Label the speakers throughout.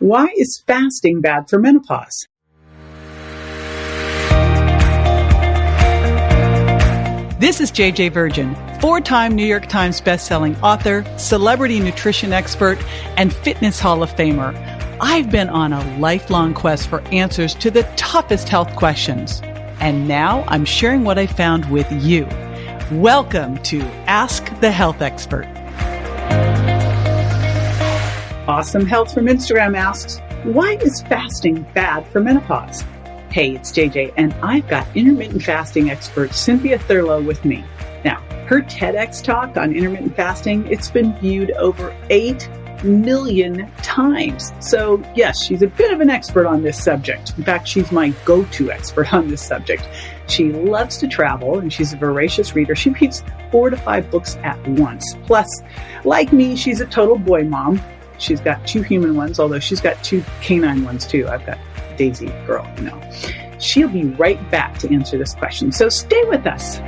Speaker 1: Why is fasting bad for menopause? This is JJ Virgin, 4-time New York Times bestselling author, celebrity nutrition expert, and fitness Hall of Famer. I've been on a lifelong quest for answers to the toughest health questions. And now I'm sharing what I found with you. Welcome to Ask the Health Expert. Awesome Health from Instagram asks, why is fasting bad for menopause? Hey, it's JJ, and I've got intermittent fasting expert Cynthia with me. Now, her TEDx talk on intermittent fasting, it's been viewed over 8 million times. So yes, she's a bit of an expert on this subject. In fact, she's my go-to expert on this subject. She loves to travel and she's a voracious reader. She reads 4 to 5 books at once. Plus, like me, she's a total boy mom. She's got 2 human ones, although she's got 2 canine ones too. I've got Daisy girl, She'll be right back to answer this question. So stay with us.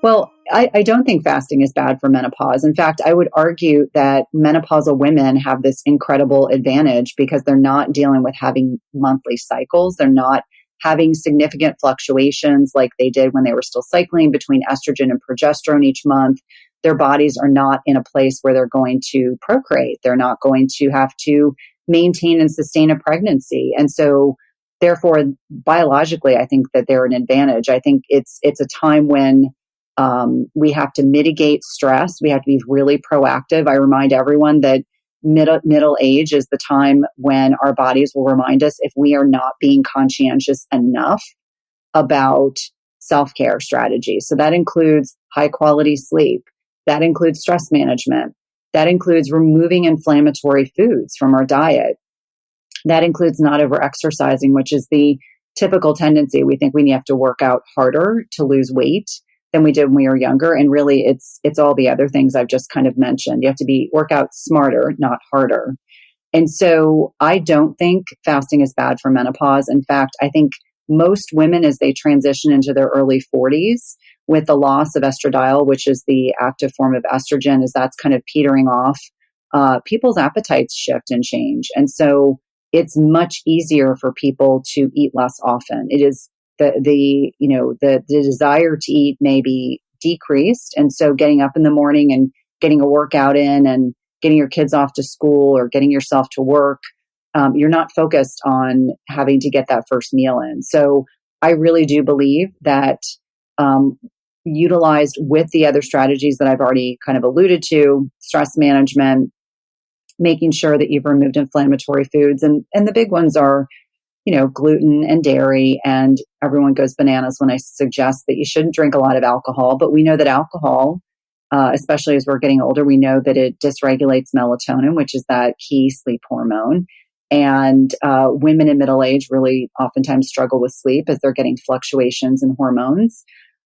Speaker 2: Well, I don't think fasting is bad for menopause. In fact, I would argue that menopausal women have this incredible advantage because they're not dealing with having monthly cycles. They're not having significant fluctuations like they did when they were still cycling between estrogen and progesterone each month. Their bodies are not in a place where they're going to procreate. They're not going to have to maintain and sustain a pregnancy. And so therefore, biologically, I think that they're an advantage. I think it's a time when we have to mitigate stress. We have to be really proactive. I remind everyone that middle age is the time when our bodies will remind us if we are not being conscientious enough about self-care strategies. So that includes high quality sleep. That includes stress management. That includes removing inflammatory foods from our diet. That includes not over-exercising, which is the typical tendency. We think we have to work out harder to lose weight than we did when we were younger. And really, it's all the other things I've just kind of mentioned. You have to work out smarter, not harder. And so I don't think fasting is bad for menopause. In fact, I think most women, as they transition into their early 40s, with the loss of estradiol, which is the active form of estrogen, as that's kind of petering off, people's appetites shift and change. And so it's much easier for people to eat less often. It is the desire to eat may be decreased. And so getting up in the morning and getting a workout in and getting your kids off to school or getting yourself to work, you're not focused on having to get that first meal in. So I really do believe that utilized with the other strategies that I've already kind of alluded to, stress management, making sure that you've removed inflammatory foods. And the big ones are, gluten and dairy, and everyone goes bananas when I suggest that you shouldn't drink a lot of alcohol. But we know that alcohol, especially as we're getting older, we know that it dysregulates melatonin, which is that key sleep hormone. And women in middle age really oftentimes struggle with sleep as they're getting fluctuations in hormones.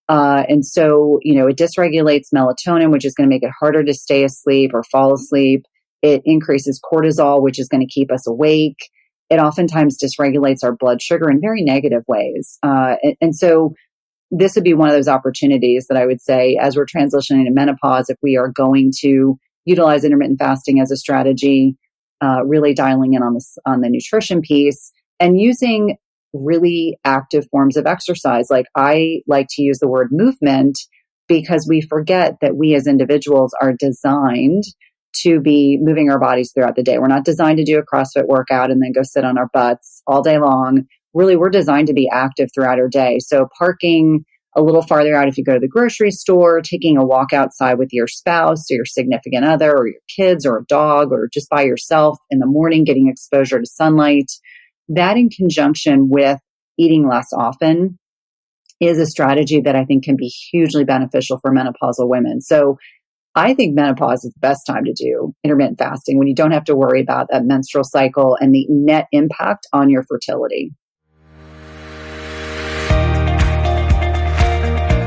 Speaker 2: And so, it dysregulates melatonin, which is going to make it harder to stay asleep or fall asleep. It increases cortisol, which is going to keep us awake. It oftentimes dysregulates our blood sugar in very negative ways. And so this would be one of those opportunities that I would say, as we're transitioning to menopause, if we are going to utilize intermittent fasting as a strategy, really dialing in on the nutrition piece and using really active forms of exercise. Like I like to use the word movement because we forget that we as individuals are designed to be moving our bodies throughout the day. We're not designed to do a CrossFit workout and then go sit on our butts all day long. Really, we're designed to be active throughout our day. So parking a little farther out if you go to the grocery store, taking a walk outside with your spouse or your significant other or your kids or a dog or just by yourself in the morning, getting exposure to sunlight. That in conjunction with eating less often is a strategy that I think can be hugely beneficial for menopausal women. So I think menopause is the best time to do intermittent fasting when you don't have to worry about that menstrual cycle and the net impact on your fertility.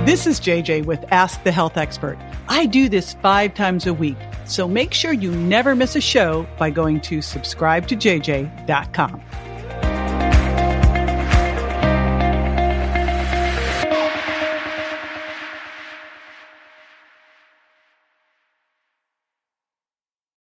Speaker 1: This is JJ with Ask the Health Expert. I do this 5 times a week, so make sure you never miss a show by going to subscribetojj.com.